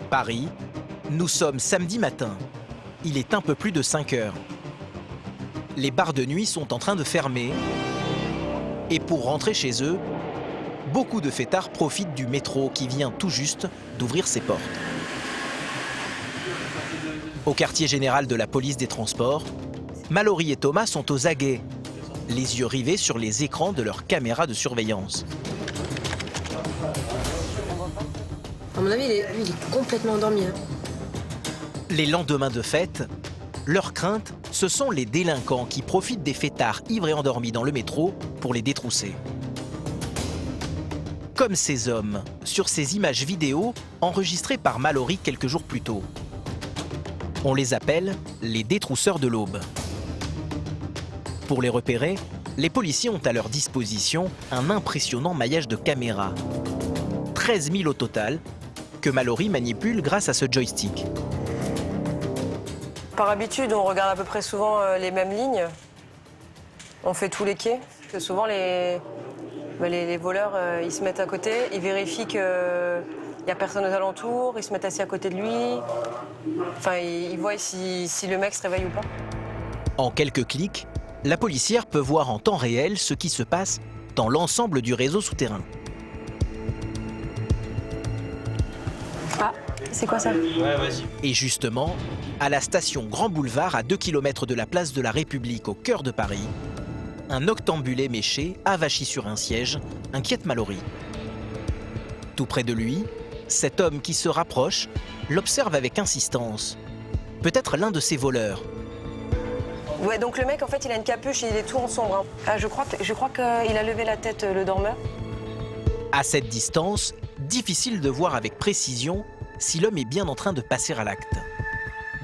Paris, nous sommes samedi matin. Il est un peu plus de 5 heures. Les bars de nuit sont en train de fermer. Et pour rentrer chez eux, beaucoup de fêtards profitent du métro qui vient tout juste d'ouvrir ses portes. Au quartier général de la police des transports, Mallory et Thomas sont aux aguets, les yeux rivés sur les écrans de leurs caméras de surveillance. À mon avis, il est complètement endormi. Les lendemains de fête, leur crainte, ce sont les délinquants qui profitent des fêtards ivres et endormis dans le métro pour les détrousser. Comme ces hommes, sur ces images vidéo enregistrées par Mallory quelques jours plus tôt. On les appelle les détrousseurs de l'aube. Pour les repérer, les policiers ont à leur disposition un impressionnant maillage de caméras. 13 000 au total, que Mallory manipule grâce à ce joystick. Par habitude, on regarde à peu près souvent les mêmes lignes. On fait tous les quais. Parce que souvent, les voleurs, ils se mettent à côté, ils vérifient qu'il n'y a personne aux alentours, ils se mettent assis à côté de lui. Enfin, ils voient si le mec se réveille ou pas. En quelques clics, la policière peut voir en temps réel ce qui se passe dans l'ensemble du réseau souterrain. Ah, c'est quoi ça? Ouais, vas-y. Et justement, à la station Grand Boulevard, à 2 km de la place de la République, au cœur de Paris, un octambule éméché, avachi sur un siège, inquiète Mallory. Tout près de lui, cet homme qui se rapproche l'observe avec insistance. Peut-être l'un de ses voleurs. Ouais, donc le mec, en fait, il a une capuche et il est tout en sombre. Ah, je crois qu'il a levé la tête, le dormeur. À cette distance, difficile de voir avec précision si l'homme est bien en train de passer à l'acte.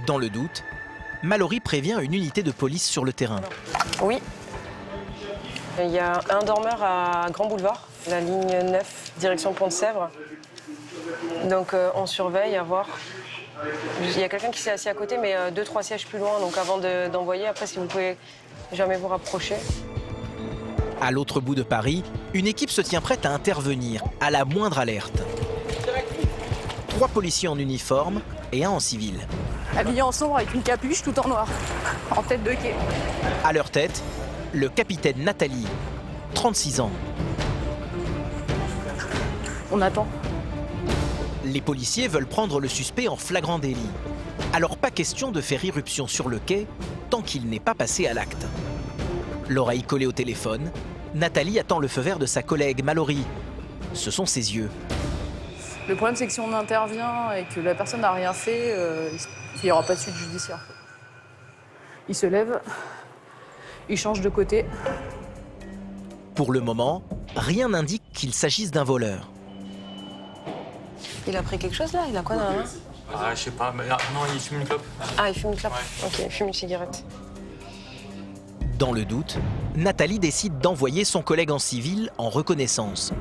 Dans le doute, Mallory prévient une unité de police sur le terrain. Oui. Il y a un dormeur à Grand Boulevard, la ligne 9, direction Pont-de-Sèvres. Donc on surveille à voir. Il y a quelqu'un qui s'est assis à côté, mais 2-3 sièges plus loin. Donc avant d'envoyer, après, si vous pouvez jamais vous rapprocher. À l'autre bout de Paris, une équipe se tient prête à intervenir à la moindre alerte. 3 policiers en uniforme et un en civil. Habillé en sombre avec une capuche tout en noir, en tête de quai. À leur tête, le capitaine Nathalie, 36 ans. On attend. Les policiers veulent prendre le suspect en flagrant délit. Alors pas question de faire irruption sur le quai tant qu'il n'est pas passé à l'acte. L'oreille collée au téléphone, Nathalie attend le feu vert de sa collègue Mallory. Ce sont ses yeux. Le problème, c'est que si on intervient et que la personne n'a rien fait, il n'y aura pas de suite judiciaire. Il se lève, il change de côté. Pour le moment, rien n'indique qu'il s'agisse d'un voleur. Il a pris quelque chose là? Il a quoi dans la main? Ah, je sais pas, mais non, il fume une clope. Ah, il fume une clope? Ouais. Ok, il fume une cigarette. Dans le doute, Nathalie décide d'envoyer son collègue en civil en reconnaissance.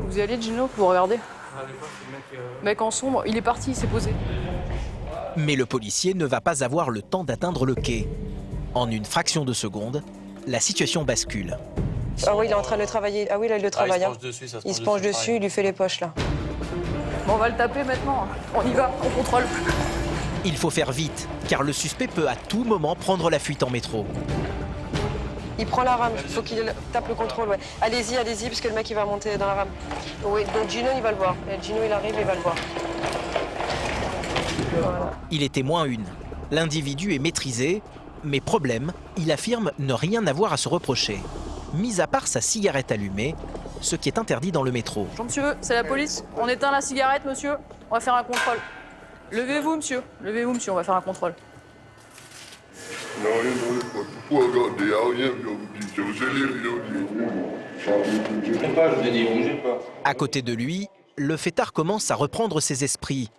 Vous y allez, Gino, vous regardez? Ah, d'accord, c'est le mec. Mec en sombre, il est parti, il s'est posé. Mais le policier ne va pas avoir le temps d'atteindre le quai. En une fraction de seconde, la situation bascule. Ah oui, il est en train de le travailler. Ah oui, là, il le travaille. il se penche dessus, ça se Il se penche dessus, il lui fait les poches là. Bon, on va le taper maintenant. On y va, on contrôle. Il faut faire vite, car le suspect peut à tout moment prendre la fuite en métro. Il prend la rame, il faut qu'il tape le contrôle, ouais. Allez-y, parce que le mec il va monter dans la rame. Oui, donc Gino il va le voir. Et Gino il arrive, il va le voir. Voilà. Il était moins une. L'individu est maîtrisé, mais problème, il affirme ne rien avoir à se reprocher. Mis à part sa cigarette allumée, ce qui est interdit dans le métro. Bonjour monsieur, c'est la police. On éteint la cigarette, monsieur. On va faire un contrôle. Levez-vous, monsieur. Levez-vous, monsieur, on va faire un contrôle. Non, il faut regarder, il n'y a rien, je vous ai pas, je vous ai dit, bougez pas. À côté de lui, le fêtard commence à reprendre ses esprits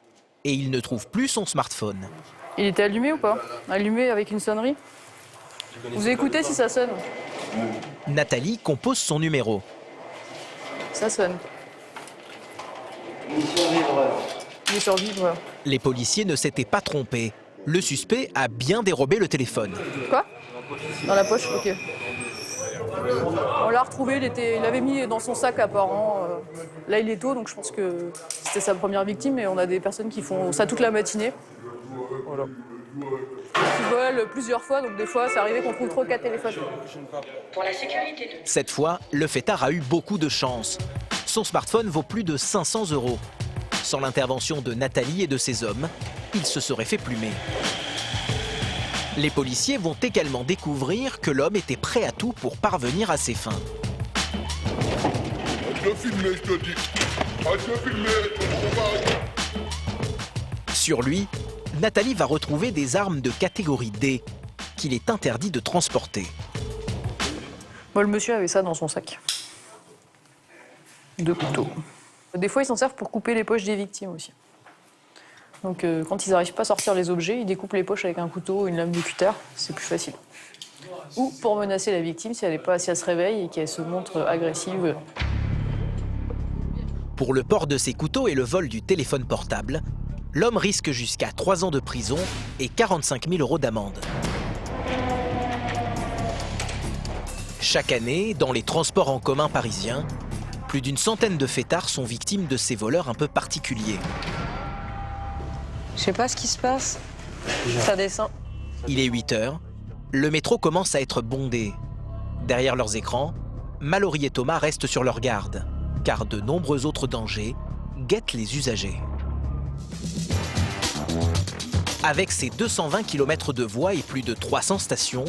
et il ne trouve plus son smartphone. Il était allumé ou pas? Allumé avec une sonnerie? Vous écoutez si ça sonne? Nathalie compose son numéro. Ça sonne. Il est sur vivre. Les policiers ne s'étaient pas trompés. Le suspect a bien dérobé le téléphone. Quoi? Dans la poche? Ok. On l'a retrouvé, il l'avait mis dans son sac apparent. Là, il est tôt, donc je pense que c'était sa première victime. Et on a des personnes qui font ça toute la matinée. Voilà. Qui volent plusieurs fois, donc des fois, c'est arrivé qu'on trouve 3 ou 4 téléphones. Cette fois, le fêtard a eu beaucoup de chance. Son smartphone vaut plus de 500 €. Sans l'intervention de Nathalie et de ses hommes, il se serait fait plumer. Les policiers vont également découvrir que l'homme était prêt à tout pour parvenir à ses fins. Arrête de filmer, je te dis. Arrête de filmer, on va arrêter. Sur lui, Nathalie va retrouver des armes de catégorie D qu'il est interdit de transporter. Moi, le monsieur avait ça dans son sac. 2 couteaux. Des fois, ils s'en servent pour couper les poches des victimes aussi. Donc, quand ils n'arrivent pas à sortir les objets, ils découpent les poches avec un couteau ou une lame de cutter. C'est plus facile. Ou pour menacer la victime si elle se réveille et qu'elle se montre agressive. Pour le port de ses couteaux et le vol du téléphone portable, l'homme risque jusqu'à 3 ans de prison et 45 000 € d'amende. Chaque année, dans les transports en commun parisiens, plus d'une centaine de fêtards sont victimes de ces voleurs un peu particuliers. Je sais pas ce qui se passe. Ça descend. Il est 8 h, le métro commence à être bondé. Derrière leurs écrans, Mallory et Thomas restent sur leur garde, car de nombreux autres dangers guettent les usagers. Avec ses 220 km de voies et plus de 300 stations,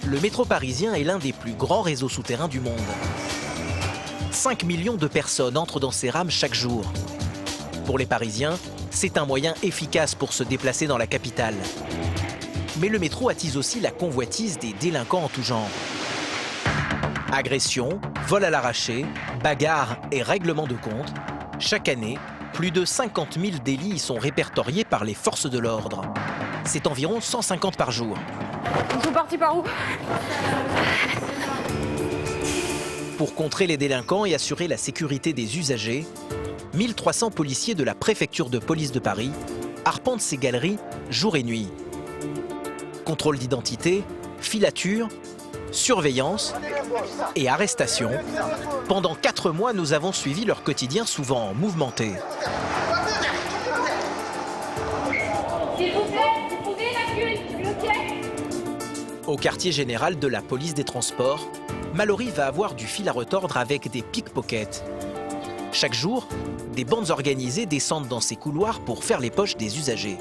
le métro parisien est l'un des plus grands réseaux souterrains du monde. 5 millions de personnes entrent dans ces rames chaque jour. Pour les Parisiens, c'est un moyen efficace pour se déplacer dans la capitale. Mais le métro attise aussi la convoitise des délinquants en tout genre. Agressions, vols à l'arraché, bagarres et règlements de compte, chaque année, plus de 50 000 délits y sont répertoriés par les forces de l'ordre. C'est environ 150 par jour. Ils sont partis par où? Pour contrer les délinquants et assurer la sécurité des usagers, 1300 policiers de la préfecture de police de Paris arpentent ces galeries jour et nuit. Contrôle d'identité, filature, surveillance et arrestation. Pendant 4 mois, nous avons suivi leur quotidien souvent mouvementé. S'il vous plaît, vous pouvez l'accueillir, Au quartier général de la police des transports, Mallory va avoir du fil à retordre avec des pickpockets. Chaque jour, des bandes organisées descendent dans ces couloirs pour faire les poches des usagers.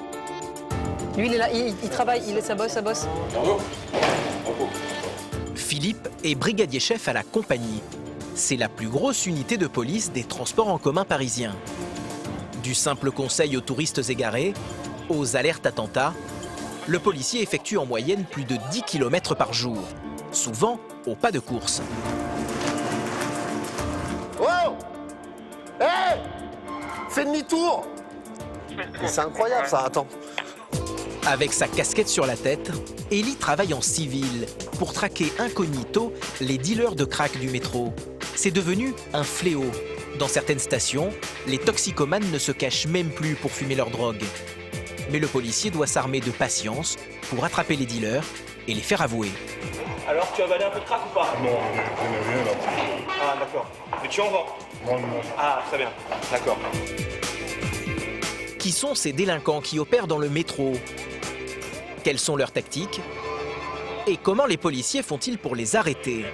Lui, il est là, il travaille, ça bosse. Philippe est brigadier chef à la compagnie. C'est la plus grosse unité de police des transports en commun parisiens. Du simple conseil aux touristes égarés, aux alertes attentats, le policier effectue en moyenne plus de 10 km par jour, souvent au pas de course. Oh! Hé! Fais demi-tour! C'est incroyable ça, attends. Avec sa casquette sur la tête, Élie travaille en civil pour traquer incognito les dealers de crack du métro. C'est devenu un fléau. Dans certaines stations, les toxicomanes ne se cachent même plus pour fumer leur drogue. Mais le policier doit s'armer de patience pour attraper les dealers et les faire avouer. Alors, tu as avalé un peu de crack ou pas? Non, je n'ai rien là. Ah, d'accord. Mais tu en vends? Non, non. Ah, très bien. D'accord. Qui sont ces délinquants qui opèrent dans le métro? Quelles sont leurs tactiques? Et comment les policiers font-ils pour les arrêter?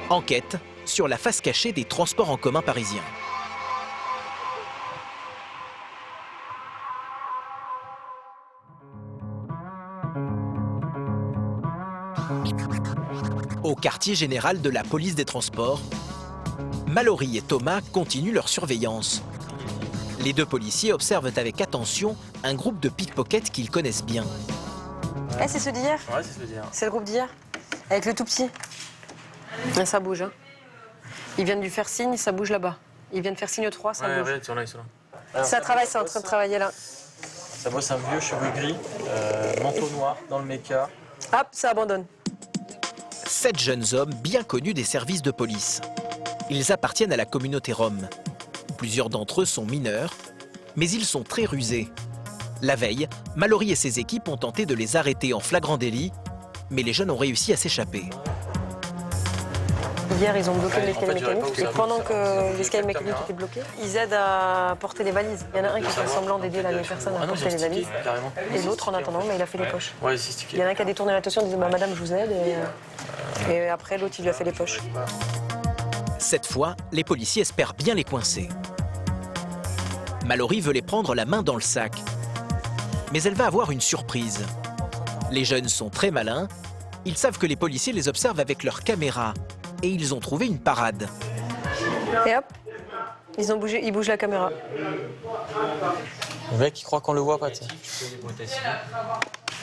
Enquête sur la face cachée des transports en commun parisiens. Au quartier général de la police des transports, Mallory et Thomas continuent leur surveillance. Les 2 policiers observent avec attention un groupe de pickpockets qu'ils connaissent bien. Eh, c'est ceux d'hier? Ouais, c'est ce que je veux dire. C'est le groupe d'hier? Avec le tout petit? Ah, ça bouge, hein. Ils viennent du faire signe, ça bouge là-bas. Ils viennent faire signe 3, ça Ouais, bouge. ouais, ils sont là. Ça travaille, c'est en train de travailler là. Ça bosse un vieux cheveux gris, manteau noir dans le méca. Hop, ça abandonne. 7 jeunes hommes bien connus des services de police. Ils appartiennent à la communauté rome. Plusieurs d'entre eux sont mineurs, mais ils sont très rusés. La veille, Mallory et ses équipes ont tenté de les arrêter en flagrant délit, mais les jeunes ont réussi à s'échapper. Hier, ils ont bloqué l'escalier en fait, mécanique. je dirais Et pas où ça pendant va, que c'est l'escalier une mécanique caméra. était bloqué, ils aident à porter les valises. Il y en a un qui fait semblant d'aider les personnes à Ah non, porter les ils ont valises. stické, carrément. Et l'autre, en attendant, mais il a fait les poches. Ouais, c'est Il y stické. en a un qui a détourné l'attention en disant bah, Madame, je vous aide. Et après, l'autre, il lui a fait les poches. Cette fois, les policiers espèrent bien les coincer. Mallory veut les prendre la main dans le sac. Mais elle va avoir une surprise. Les jeunes sont très malins. Ils savent que les policiers les observent avec leurs caméras. Et ils ont trouvé une parade. Et hop, ils bougent la caméra. Le mec, il croit qu'on le voit pas, tu sais.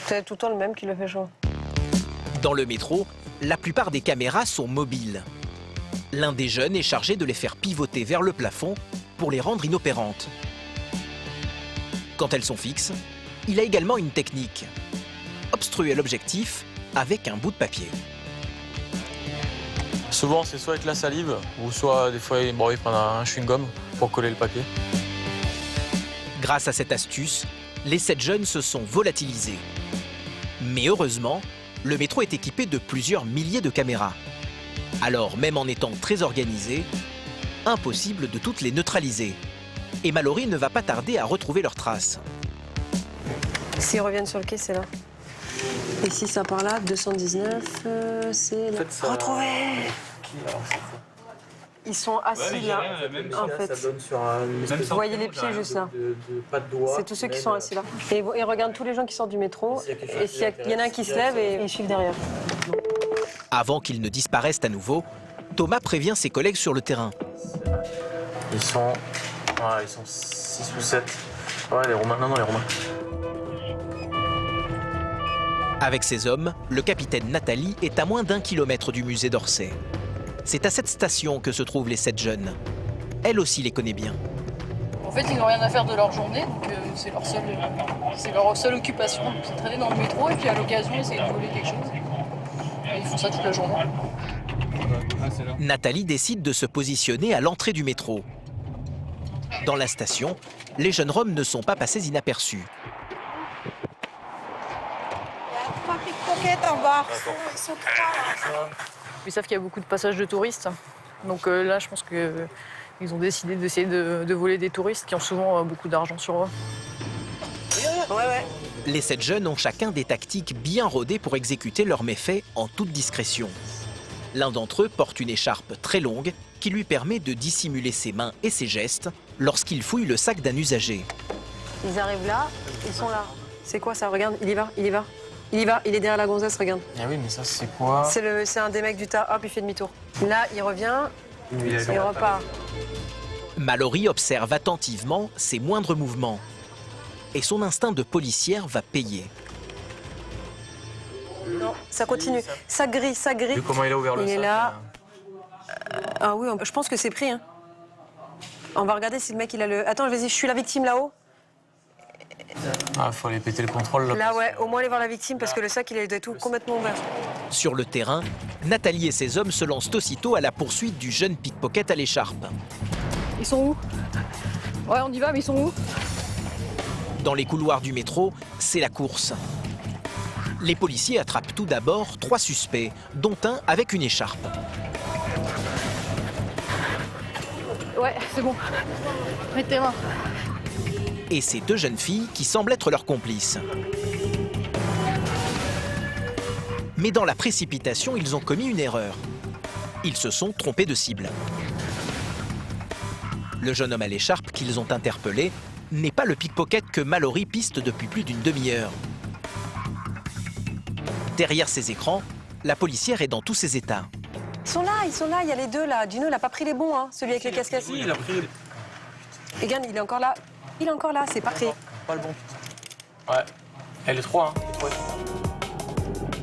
C'est tout le temps le même qui le fait chaud. Dans le métro, la plupart des caméras sont mobiles. L'un des jeunes est chargé de les faire pivoter vers le plafond pour les rendre inopérantes. Quand elles sont fixes, il a également une technique. Obstruer l'objectif avec un bout de papier. Souvent, c'est soit avec la salive, ou soit des fois, bon, ils prennent un chewing-gum pour coller le papier. Grâce à cette astuce, les 7 jeunes se sont volatilisés. Mais heureusement, le métro est équipé de plusieurs milliers de caméras. Alors, même en étant très organisé, impossible de toutes les neutraliser. Et Mallory ne va pas tarder à retrouver leurs traces. S'ils reviennent sur le quai, c'est là. Et si ça part là, 219, c'est là. Retrouvé. Ils sont assis là, en fait. Ça donne sur un... Vous voyez les pieds juste là. Pas de doigts. C'est tous ceux qui sont assis là. Et ils regardent tous les gens qui sortent du métro. Et s'il y en a un qui se lève, et ils suivent derrière. Avant qu'ils ne disparaissent à nouveau, Thomas prévient ses collègues sur le terrain. Ils sont 6 ou 7. Ouais, les Romains. Non, les Romains. Avec ses hommes, le capitaine Nathalie est à moins d'1 kilomètre du musée d'Orsay. C'est à cette station que se trouvent les 7 jeunes. Elle aussi les connaît bien. En fait, ils n'ont rien à faire de leur journée, donc c'est leur seule occupation. C'est traîner dans le métro et puis à l'occasion, essayer de voler quelque chose. Et ils font ça toute la journée. Nathalie décide de se positionner à l'entrée du métro. Dans la station, les jeunes Roms ne sont pas passés inaperçus. Ils savent qu'il y a beaucoup de passages de touristes. Donc là, je pense qu'ils ont décidé d'essayer de voler des touristes qui ont souvent beaucoup d'argent sur eux. Les 7 jeunes ont chacun des tactiques bien rodées pour exécuter leurs méfaits en toute discrétion. L'un d'entre eux porte une écharpe très longue qui lui permet de dissimuler ses mains et ses gestes lorsqu'il fouille le sac d'un usager. Ils arrivent là, ils sont là. C'est quoi ça? Regarde, il y va. Il est derrière la gonzesse, regarde. Ah oui, mais ça, c'est quoi? C'est un des mecs du tas, hop, il fait demi-tour. Là, il revient, il repart. Mallory observe attentivement ses moindres mouvements. Et son instinct de policière va payer. Non, ça continue. Ça grille. Vu comment il a ouvert le Il sac. est là. Ah oui, je pense que c'est pris. Hein. On va regarder si le mec, il a le... Attends, vas-y, je suis la victime là-haut. Ah, faut aller péter le contrôle, là. Là, ouais, au moins aller voir la victime parce que le sac, il est tout complètement ouvert. Sur le terrain, Nathalie et ses hommes se lancent aussitôt à la poursuite du jeune pickpocket à l'écharpe. Ils sont où? Ouais, on y va, mais ils sont où? Dans les couloirs du métro, c'est la course. Les policiers attrapent tout d'abord 3 suspects, dont un avec une écharpe. Ouais, c'est bon. Mets tes mains. Et ces 2 jeunes filles qui semblent être leurs complices. Mais dans la précipitation, ils ont commis une erreur. Ils se sont trompés de cible. Le jeune homme à l'écharpe qu'ils ont interpellé n'est pas le pickpocket que Mallory piste depuis plus d'une demi-heure. Derrière ces écrans, la policière est dans tous ses états. Ils sont là, il y a les 2 là. Dino, il a pas pris les bons, hein, celui avec les casquettes. Oui, il a pris... Regarde, il est encore là. Il est encore là, c'est parfait. Pas le bon. Ouais. Elle est 3, hein.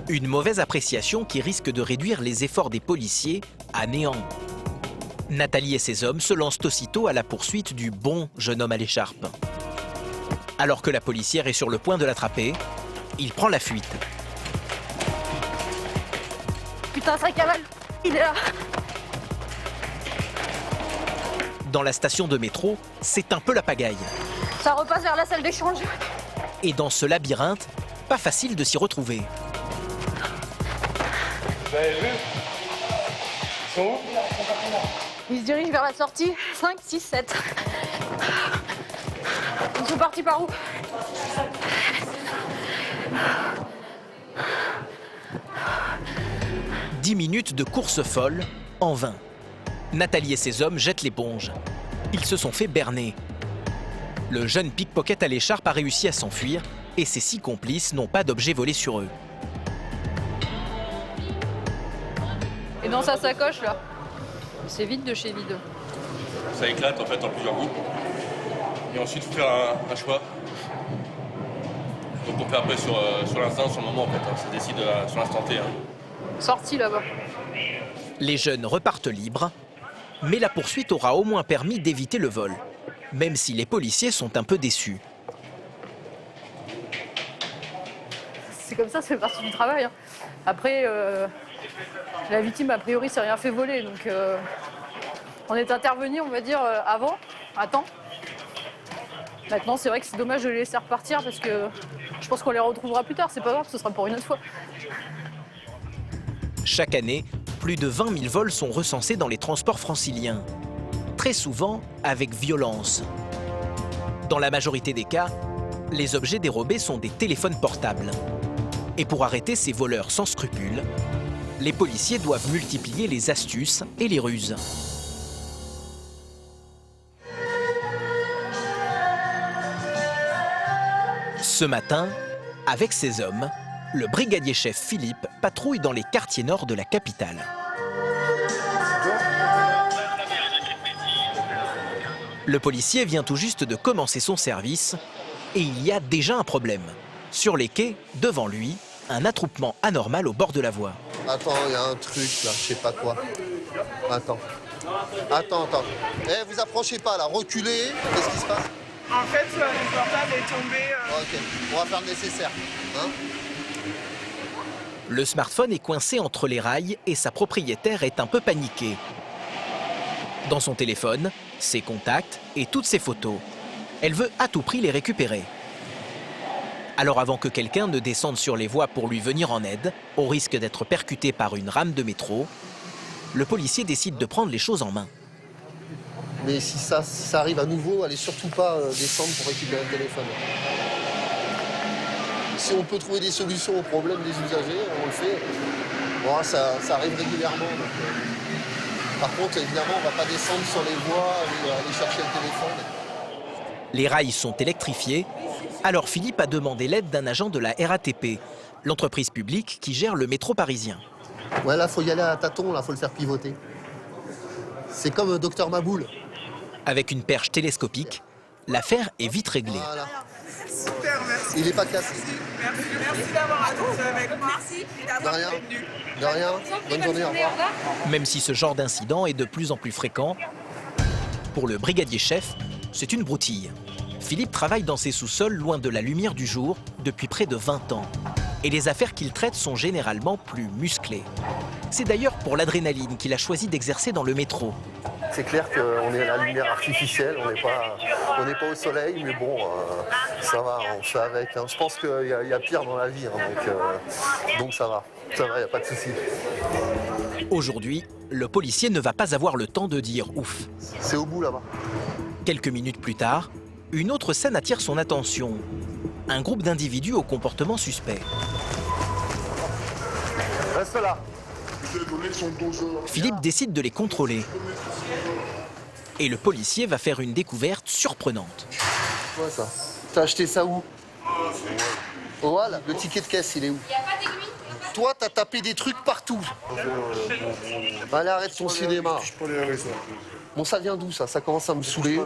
Une mauvaise appréciation qui risque de réduire les efforts des policiers à néant. Nathalie et ses hommes se lancent aussitôt à la poursuite du bon jeune homme à l'écharpe. Alors que la policière est sur le point de l'attraper, il prend la fuite. Putain, ça cavale. Il est là. Dans la station de métro, c'est un peu la pagaille. Ça repasse vers la salle d'échange. Et dans ce labyrinthe, pas facile de s'y retrouver. Vous avez vu? Ils se dirigent vers la sortie 5, 6, 7. Ils sont partis par où? « 10 minutes de course folle, en vain. Nathalie et ses hommes jettent l'éponge. Ils se sont fait berner. Le jeune pickpocket à l'écharpe a réussi à s'enfuir et ses 6 complices n'ont pas d'objets volés sur eux. Et dans sa sacoche, là, c'est vide de chez vide. Ça éclate en fait en plusieurs bouts. Et ensuite, il faut faire un choix. Donc on fait après sur l'instant, sur le moment en fait. Ça décide sur l'instant T. Sorti là-bas. Les jeunes repartent libres, mais la poursuite aura au moins permis d'éviter le vol, même si les policiers sont un peu déçus. C'est comme ça fait partie du travail. Après, la victime, a priori, s'est rien fait voler. Donc, on est intervenu, on va dire, avant, à temps. Maintenant, c'est vrai que c'est dommage de les laisser repartir parce que je pense qu'on les retrouvera plus tard. C'est pas grave, ce sera pour une autre fois. Chaque année, plus de 20 000 vols sont recensés dans les transports franciliens. Très souvent, avec violence. Dans la majorité des cas, les objets dérobés sont des téléphones portables. Et pour arrêter ces voleurs sans scrupules, les policiers doivent multiplier les astuces et les ruses. Ce matin, avec ses hommes, le brigadier-chef Philippe patrouille dans les quartiers nord de la capitale. Le policier vient tout juste de commencer son service et il y a déjà un problème. Sur les quais, devant lui, un attroupement anormal au bord de la voie. Attends, il y a un truc là, je sais pas quoi. Attends. Attends. Eh, vous approchez pas là, reculez. Qu'est-ce qui se passe? En fait, le portable est tombé. Ok, on va faire le nécessaire. Hein? Le smartphone est coincé entre les rails et sa propriétaire est un peu paniquée. Dans son téléphone, ses contacts et toutes ses photos. Elle veut à tout prix les récupérer. Alors avant que quelqu'un ne descende sur les voies pour lui venir en aide, au risque d'être percuté par une rame de métro, le policier décide de prendre les choses en main. Mais si ça arrive à nouveau, allez surtout pas descendre pour récupérer le téléphone. Si on peut trouver des solutions aux problèmes des usagers, on le fait. Bon, ça arrive régulièrement. Donc, par contre, évidemment, on ne va pas descendre sur les voies et aller chercher le téléphone. Les rails sont électrifiés, alors Philippe a demandé l'aide d'un agent de la RATP, l'entreprise publique qui gère le métro parisien. Ouais, là, faut y aller à tâtons, là, faut le faire pivoter. C'est comme Docteur Maboul. Avec une perche télescopique, l'affaire est vite réglée. Voilà. Super, merci. Il n'est pas cassé. Merci d'avoir attendu avec moi. Merci De rien. De rien. Bonne journée, au revoir. Même si ce genre d'incident est de plus en plus fréquent, pour le brigadier-chef, c'est une broutille. Philippe travaille dans ses sous-sols loin de la lumière du jour depuis près de 20 ans. Et les affaires qu'il traite sont généralement plus musclées. C'est d'ailleurs pour l'adrénaline qu'il a choisi d'exercer dans le métro. C'est clair qu'on est à la lumière artificielle, on n'est pas au soleil, mais bon, ça va, on fait avec. Hein. Je pense qu'il y a pire dans la vie, hein, donc ça va, il n'y a pas de souci. Aujourd'hui, le policier ne va pas avoir le temps de dire ouf. C'est au bout là-bas. Quelques minutes plus tard, une autre scène attire son attention. Un groupe d'individus au comportement suspect. Reste là. Philippe décide de les contrôler. Et le policier va faire une découverte surprenante. Quoi ça? T'as acheté ça où? Au Hall. Le ticket de caisse, il est où? Il n'y a pas d'aiguille. Toi, t'as tapé des trucs partout. Allez, arrête ton cinéma. Bon, ça vient d'où ça? Ça commence à me saouler.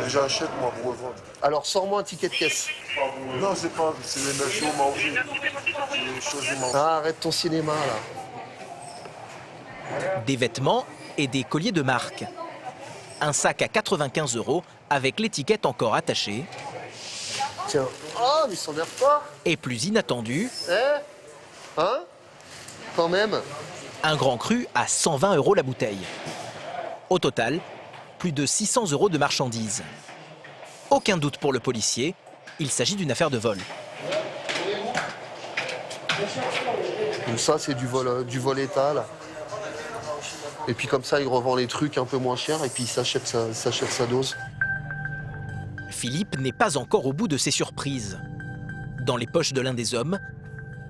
J'achète moi pour revendre. Alors, sors-moi un ticket de caisse. Non, c'est les machines au marché. Les choses au marché. Ah, arrête ton cinéma là. Des vêtements et des colliers de marque. Un sac à 95 € avec l'étiquette encore attachée. Tiens. Oh, mais il s'emmerde pas. Et plus inattendu, Hein? Quand même. un grand cru à 120 € la bouteille. Au total, plus de 600 € de marchandises. Aucun doute pour le policier, il s'agit d'une affaire de vol. Donc ça, c'est du vol État, là. Et puis comme ça, il revend les trucs un peu moins cher et puis il s'achète sa dose. Philippe n'est pas encore au bout de ses surprises. Dans les poches de l'un des hommes,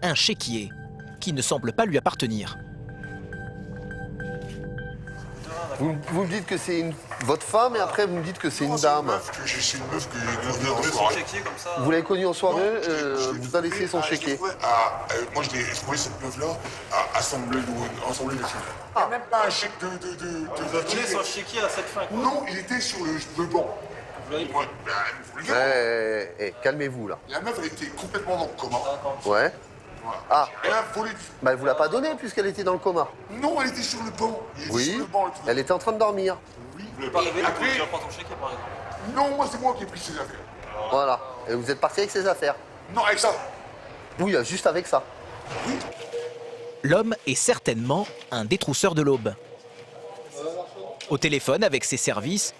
un chéquier qui ne semble pas lui appartenir. Vous me dites que c'est votre femme et après vous me dites que c'est une dame. C'est une meuf que j'ai connue en Son soirée. chéquier comme ça. Vous l'avez connue en soirée, vous a laissé son chéquier. Moi, je trouvais cette meuf-là à assembler les chèques. Il n'y a même pas un chèque de Vous avez donné son chéquier à cette fin, quoi. Non, il était sur le banc. Vous Calmez-vous là. La meuf, elle était complètement dans le coma. Ouais. Ah, Elle a volé. bah elle vous l'a pas donné puisqu'elle était dans le coma. Non, elle était sur le banc. Elle était Oui, sur le banc et tout. elle était en train de dormir. Oui. pouvez pas révéler Après- que tu reprends ton chéquier, par exemple. Non, moi, c'est moi qui ai pris ses affaires. Voilà. Et vous êtes parti avec ses affaires. Non, avec ça. Oui, juste avec ça. L'homme est certainement un détrousseur de l'aube. Au téléphone avec ses services,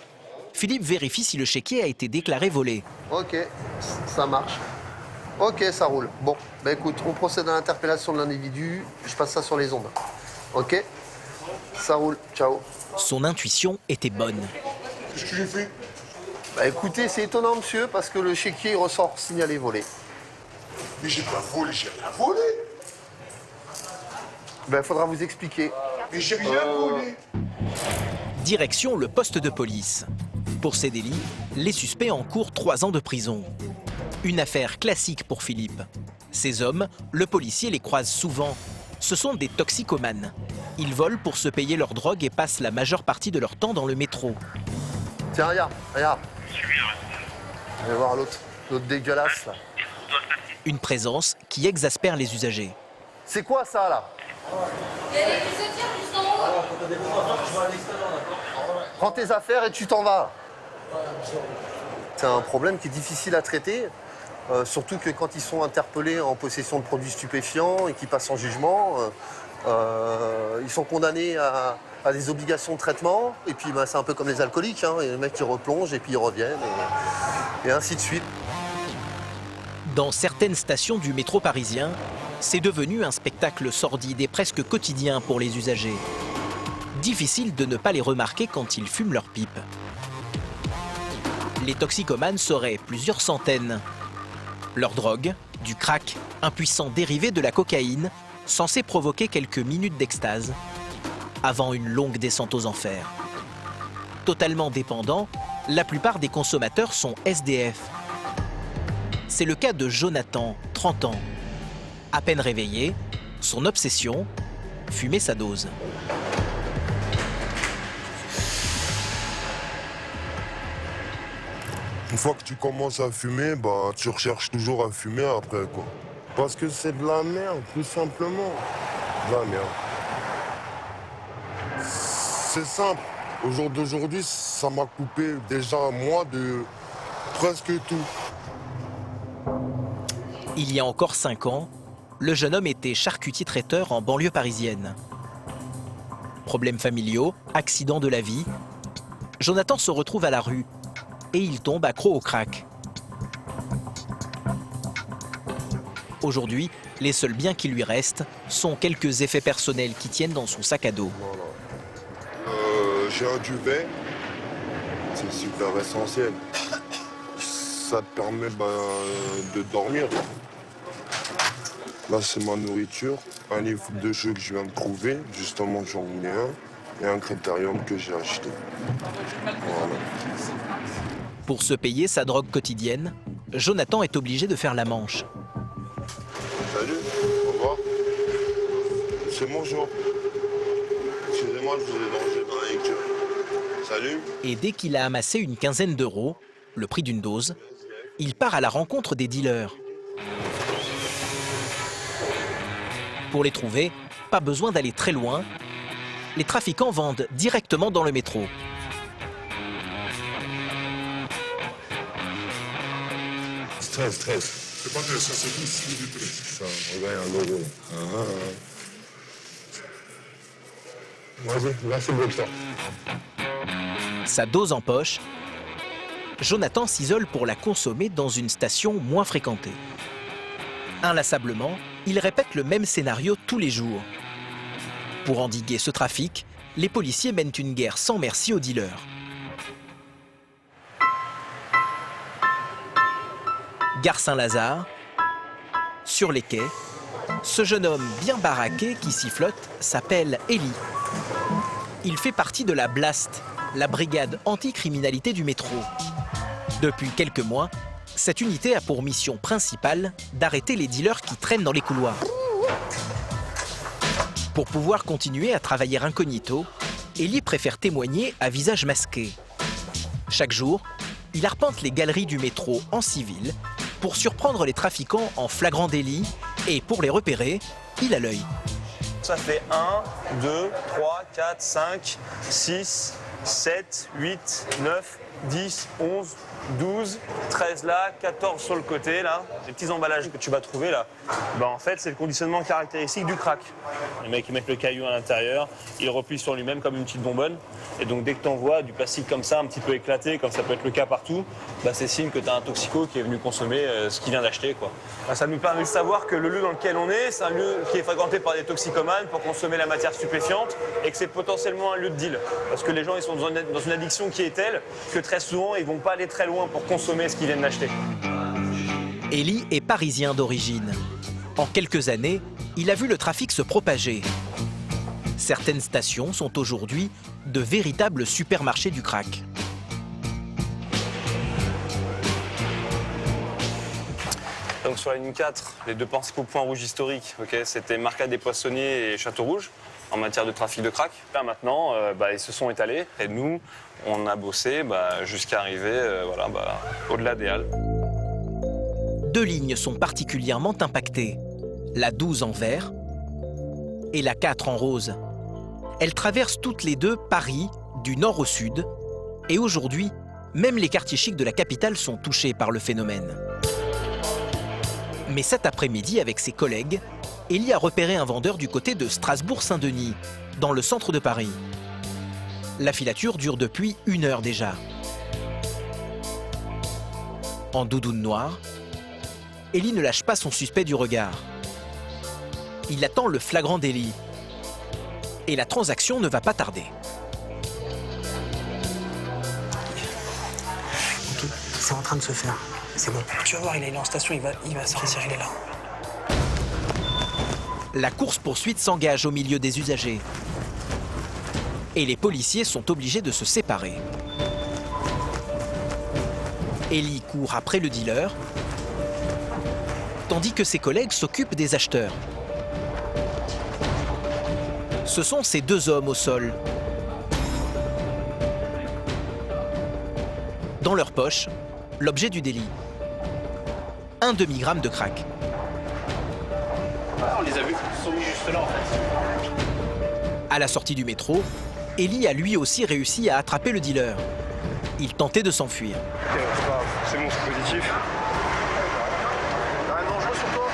Philippe vérifie si le chéquier a été déclaré volé. Ok, ça marche. Ok, ça roule. Bon, bah écoute, on procède à l'interpellation de l'individu. Je passe ça sur les ondes. Ok? Ça roule. Ciao. Son intuition était bonne. Qu'est-ce que j'ai fait? Bah écoutez, c'est étonnant, monsieur, parce que le chéquier ressort signalé volé. Mais j'ai pas volé, j'ai rien volé. Ben, faudra vous expliquer. Mais j'ai rien volé. Direction le poste de police. Pour ces délits, les suspects encourent 3 ans de prison. Une affaire classique pour Philippe. Ces hommes, le policier les croise souvent. Ce sont des toxicomanes. Ils volent pour se payer leur drogue et passent la majeure partie de leur temps dans le métro. Tiens, regarde. On va voir l'autre dégueulasse, là. Une présence qui exaspère les usagers. C'est quoi, ça, là? Il y a des prisonniers juste en haut. Prends tes affaires et tu t'en vas. C'est un problème qui est difficile à traiter, surtout que quand ils sont interpellés en possession de produits stupéfiants et qu'ils passent en jugement, ils sont condamnés à des obligations de traitement. Et puis c'est un peu comme les alcooliques, hein, et les mecs qui replongent et puis ils reviennent, et ainsi de suite. Dans certaines stations du métro parisien, c'est devenu un spectacle sordide et presque quotidien pour les usagers. Difficile de ne pas les remarquer quand ils fument leur pipe. Les toxicomanes seraient plusieurs centaines. Leur drogue, du crack, un puissant dérivé de la cocaïne, censé provoquer quelques minutes d'extase, avant une longue descente aux enfers. Totalement dépendants, la plupart des consommateurs sont SDF. C'est le cas de Jonathan, 30 ans. À peine réveillé, son obsession, fumer sa dose. Une fois que tu commences à fumer, bah, tu recherches toujours à fumer après, quoi. Parce que c'est de la merde, tout simplement. De la merde. C'est simple. Au jour d'aujourd'hui, ça m'a coupé déjà, moi, de presque tout. Il y a encore 5 ans, le jeune homme était charcutier-traiteur en banlieue parisienne. Problèmes familiaux, accident de la vie, Jonathan se retrouve à la rue et il tombe accro au crack. Aujourd'hui, les seuls biens qui lui restent sont quelques effets personnels qui tiennent dans son sac à dos. J'ai un duvet, c'est super essentiel. Ça te permet de dormir. Là, c'est ma nourriture. Un livre de jeu que je viens de trouver, justement, j'en ai un. Et un critérium que j'ai acheté. Voilà. Pour se payer sa drogue quotidienne, Jonathan est obligé de faire la manche. Salut, au revoir. C'est mon jour. Excusez-moi, je vous ai dérangé dans la lecture. Salut. Et dès qu'il a amassé une quinzaine d'euros, le prix d'une dose, il part à la rencontre des dealers. Pour les trouver, pas besoin d'aller très loin. Les trafiquants vendent directement dans le métro. Stress. C'est pas de ça, c'est tout, c'est du prix. Ça, regarde un euro. Vas-y, là c'est bon ça. Sa dose en poche, Jonathan s'isole pour la consommer dans une station moins fréquentée. Inlassablement, il répète le même scénario tous les jours. Pour endiguer ce trafic, les policiers mènent une guerre sans merci aux dealers. Gare Saint-Lazare, sur les quais, ce jeune homme bien baraqué qui sifflote s'appelle Eli. Il fait partie de la Blast, la brigade anti-criminalité du métro. Depuis quelques mois, cette unité a pour mission principale d'arrêter les dealers qui traînent dans les couloirs. Pour pouvoir continuer à travailler incognito, Eli préfère témoigner à visage masqué. Chaque jour, il arpente les galeries du métro en civil pour surprendre les trafiquants en flagrant délit et pour les repérer, il a l'œil. Ça fait 1, 2, 3, 4, 5, 6, 7, 8, 9, 10, 11, 12, 13 là, 14 sur le côté là. Les petits emballages que tu vas trouver là, en fait c'est le conditionnement caractéristique du crack. Les mecs ils mettent le caillou à l'intérieur, ils le replient sur lui-même comme une petite bonbonne. Et donc dès que tu envoies du plastique comme ça, un petit peu éclaté, comme ça peut être le cas partout, c'est signe que tu as un toxico qui est venu consommer ce qu'il vient d'acheter, quoi. Ça nous permet de savoir que le lieu dans lequel on est, c'est un lieu qui est fréquenté par des toxicomanes pour consommer la matière stupéfiante et que c'est potentiellement un lieu de deal. Parce que les gens ils sont dans une addiction qui est telle que très souvent ils vont pas aller très loin pour consommer ce qu'ils viennent d'acheter. Eli est parisien d'origine. En quelques années, il a vu le trafic se propager. Certaines stations sont aujourd'hui de véritables supermarchés du crack. Donc sur la ligne 4, les deux principaux points rouges historiques, c'était Marcade des Poissonniers et Château Rouge en matière de trafic de crack. Là maintenant, ils se sont étalés et nous, on a bossé jusqu'à arriver au-delà des Halles. Deux lignes sont particulièrement impactées, la 12 en vert et la 4 en rose. Elles traversent toutes les deux Paris, du nord au sud, et aujourd'hui, même les quartiers chics de la capitale sont touchés par le phénomène. Mais cet après-midi, avec ses collègues, Eli a repéré un vendeur du côté de Strasbourg-Saint-Denis, dans le centre de Paris. La filature dure depuis 1 heure déjà. En doudoune noire, Eli ne lâche pas son suspect du regard. Il attend le flagrant délit. Et la transaction ne va pas tarder. Ok, c'est en train de se faire. C'est bon. Tu vas voir, il est en station, il va sortir, il est là. La course-poursuite s'engage au milieu des usagers. Et les policiers sont obligés de se séparer. Eli court après le dealer, tandis que ses collègues s'occupent des acheteurs. Ce sont ces deux hommes au sol. Dans leur poche, l'objet du délit. 1 demi-gramme de crack. On les a vus, ils sont mis juste là en fait. À la sortie du métro, Eli a lui aussi réussi à attraper le dealer. Il tentait de s'enfuir. C'est bon, c'est positif. Rien de dangereux sur toi?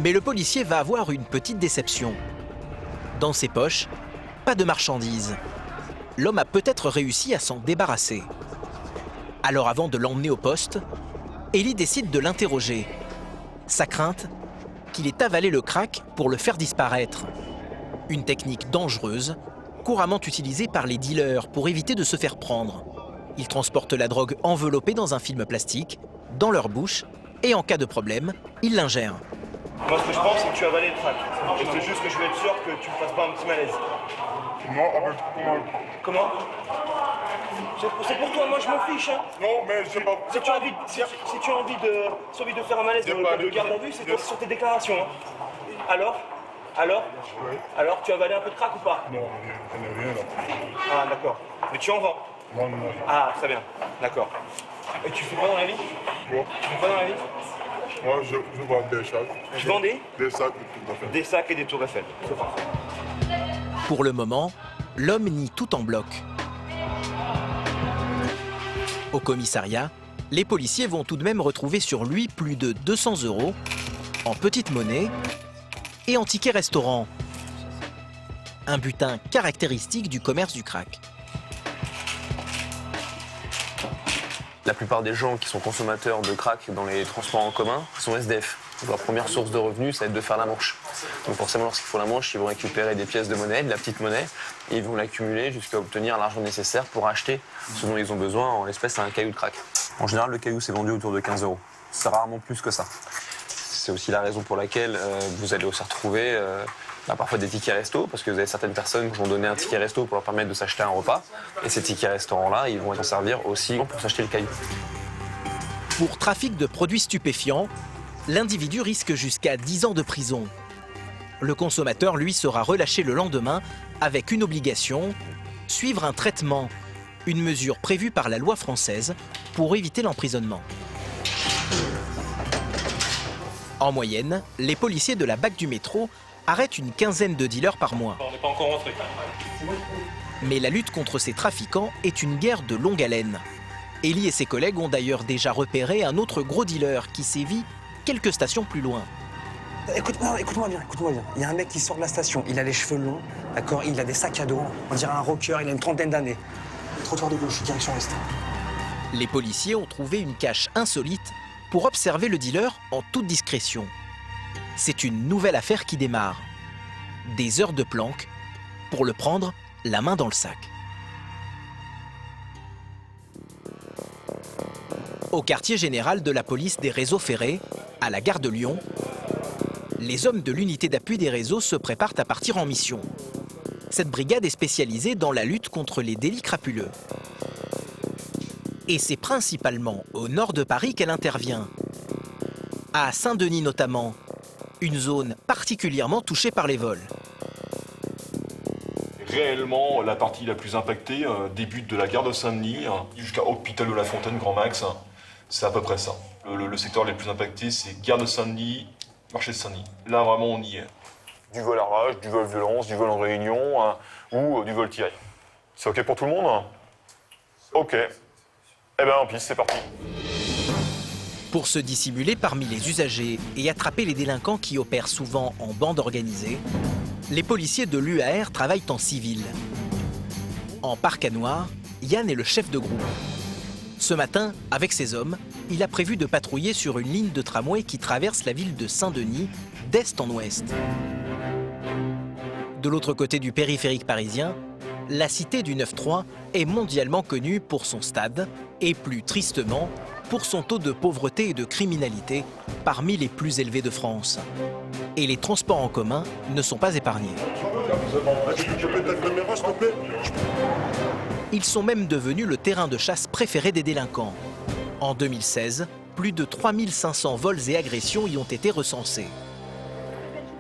Mais le policier va avoir une petite déception. Dans ses poches, pas de marchandises. L'homme a peut-être réussi à s'en débarrasser. Alors avant de l'emmener au poste, Eli décide de l'interroger. Sa crainte, qu'il ait avalé le crack pour le faire disparaître. Une technique dangereuse, couramment utilisée par les dealers pour éviter de se faire prendre. Ils transportent la drogue enveloppée dans un film plastique, dans leur bouche, et en cas de problème, ils l'ingèrent. Moi, ce que je pense, c'est que tu as avalé le crack. Et c'est juste que je veux être sûr que tu ne fasses pas un petit malaise. Non, Comment? C'est pour toi, moi je m'en fiche. Hein. non, mais c'est pas. Si tu as envie de faire un malaise de garde à vue, c'est sur tes déclarations. Hein. Alors, Oui. Alors, tu as avalé un peu de crack ou pas? Non, il n'y en a rien là. Ah, d'accord. Mais tu en vends? Non, non. Ah, très bien. D'accord. Et tu fais quoi dans la vie? Quoi? Tu fais quoi dans la vie? Moi, je vends des sacs. Tu vends des sacs et tout à fait. Des sacs et des tours Eiffel. C'est parfait. Pour le moment, l'homme nie tout en bloc. Au commissariat, les policiers vont tout de même retrouver sur lui plus de 200 € en petite monnaie et en tickets restaurant. Un butin caractéristique du commerce du crack. La plupart des gens qui sont consommateurs de crack dans les transports en commun sont SDF. Leur première source de revenus, ça va être de faire la manche. Donc forcément, lorsqu'ils font la manche, ils vont récupérer des pièces de monnaie, de la petite monnaie, et ils vont l'accumuler jusqu'à obtenir l'argent nécessaire pour acheter ce dont ils ont besoin, en l'espèce un caillou de crack. En général, le caillou s'est vendu autour de 15 €. C'est rarement plus que ça. C'est aussi la raison pour laquelle vous allez aussi retrouver parfois des tickets resto, parce que vous avez certaines personnes qui vont donner un ticket resto pour leur permettre de s'acheter un repas. Et ces tickets restaurants-là, ils vont s'en servir aussi pour s'acheter le caillou. Pour trafic de produits stupéfiants, l'individu risque jusqu'à 10 ans de prison. Le consommateur, lui, sera relâché le lendemain avec une obligation, suivre un traitement, une mesure prévue par la loi française pour éviter l'emprisonnement. En moyenne, les policiers de la BAC du métro arrêtent une quinzaine de dealers par mois. On n'est pas encore rentré. Mais la lutte contre ces trafiquants est une guerre de longue haleine. Elie et ses collègues ont d'ailleurs déjà repéré un autre gros dealer qui sévit quelques stations plus loin. Écoute-moi bien. Il y a un mec qui sort de la station, il a les cheveux longs, d'accord, il a des sacs à dos, on dirait un rocker, il a une trentaine d'années. Trottoir de gauche, direction est. Les policiers ont trouvé une cache insolite pour observer le dealer en toute discrétion. C'est une nouvelle affaire qui démarre. Des heures de planque pour le prendre la main dans le sac. Au quartier général de la police des réseaux ferrés, à la gare de Lyon, les hommes de l'unité d'appui des réseaux se préparent à partir en mission. Cette brigade est spécialisée dans la lutte contre les délits crapuleux. Et c'est principalement au nord de Paris qu'elle intervient. À Saint-Denis notamment, une zone particulièrement touchée par les vols. Réellement, la partie la plus impactée débute de la gare de Saint-Denis jusqu'à Hôpital de la Fontaine, Grand Max. C'est à peu près ça. Le secteur le plus impacté, c'est gare de Saint-Denis, marché de Saint-Denis. Là, vraiment, on y est. Du vol à rage, du vol violence, du vol en réunion ou du vol tiré. C'est OK pour tout le monde? OK. Eh bien, en piste, c'est parti. Pour se dissimuler parmi les usagers et attraper les délinquants qui opèrent souvent en bande organisée, les policiers de l'UAR travaillent en civil. En parc à Noir, Yann est le chef de groupe. Ce matin, avec ses hommes, il a prévu de patrouiller sur une ligne de tramway qui traverse la ville de Saint-Denis, d'est en ouest. De l'autre côté du périphérique parisien, la cité du 9-3 est mondialement connue pour son stade et plus tristement pour son taux de pauvreté et de criminalité parmi les plus élevés de France. Et les transports en commun ne sont pas épargnés. Ils sont même devenus le terrain de chasse préféré des délinquants. En 2016, plus de 3500 vols et agressions y ont été recensés.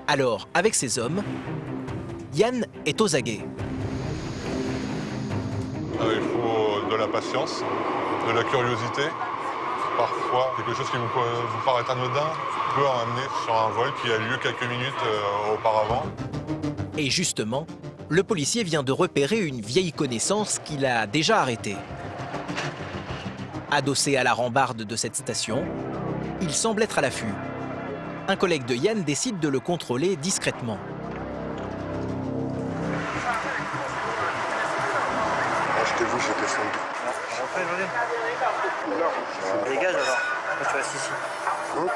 Alors, avec ses hommes, Yann est aux aguets. Il faut de la patience, de la curiosité. Parfois, quelque chose qui vous paraît anodin peut en amener sur un vol qui a lieu quelques minutes auparavant. Et justement, le policier vient de repérer une vieille connaissance qu'il a déjà arrêtée. Adossé à la rambarde de cette station, il semble être à l'affût. Un collègue de Yann décide de le contrôler discrètement. Achetez-vous, j'étais fou. Dégage alors. Pourquoi tu restes ici?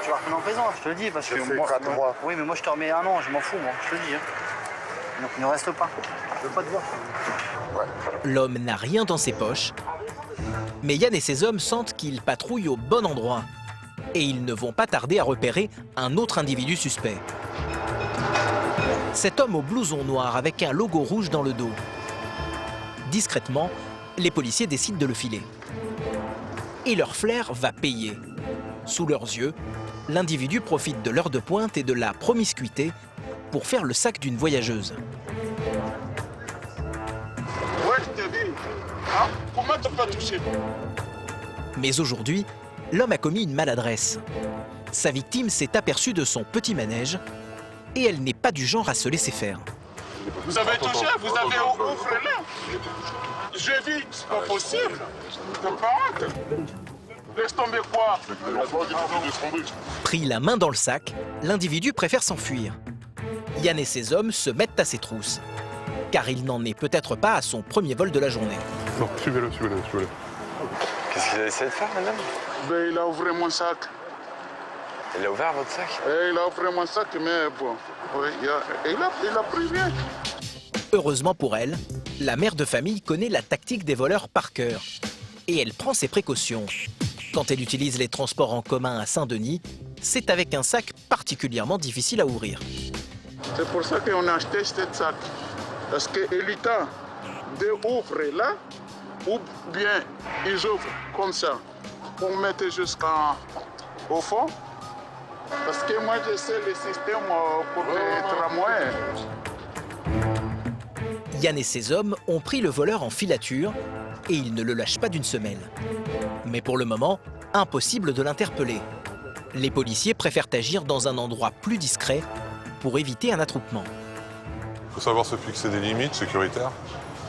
Tu vas retourner en prison, je te le dis, parce que moi. 4 mois. Oui, mais moi je te remets un an, je m'en fous, moi, je te le dis. Donc ne reste pas. Je veux pas te voir. L'homme n'a rien dans ses poches, mais Yann et ses hommes sentent qu'ils patrouillent au bon endroit. Et ils ne vont pas tarder à repérer un autre individu suspect. Cet homme au blouson noir avec un logo rouge dans le dos. Discrètement, les policiers décident de le filer. Et leur flair va payer. Sous leurs yeux, l'individu profite de l'heure de pointe et de la promiscuité pour faire le sac d'une voyageuse. Ouais, je t'ai dit. Ah, comment t'as pas touché? Mais aujourd'hui, l'homme a commis une maladresse. Sa victime s'est aperçue de son petit manège et elle n'est pas du genre à se laisser faire. Vous avez touché, vous avez ouvert là. J'ai vite, c'est pas possible. T'as pas hâte. Laisse tomber quoi? Pris la main dans le sac, l'individu préfère s'enfuir. Yann et ses hommes se mettent à ses trousses, car il n'en est peut-être pas à son premier vol de la journée. Non, suivez-le, suivez-le, suivez-le. Qu'est-ce qu'il a essayé de faire, madame? Ben, il a ouvert mon sac. Il a ouvert votre sac? Il a ouvert mon sac, mais bon, oui, il a pris rien. Heureusement pour elle, la mère de famille connaît la tactique des voleurs par cœur. Et elle prend ses précautions. Quand elle utilise les transports en commun à Saint-Denis, c'est avec un sac particulièrement difficile à ouvrir. C'est pour ça qu'on a acheté ce sac. Parce que l'État ouvre là, ou bien ils ouvrent comme ça, pour mettre jusqu'au fond. Parce que moi, je sais le système pour les tramways. Yann et ses hommes ont pris le voleur en filature et ils ne le lâchent pas d'une semelle. Mais pour le moment, impossible de l'interpeller. Les policiers préfèrent agir dans un endroit plus discret pour éviter un attroupement. Il faut savoir se fixer des limites sécuritaires,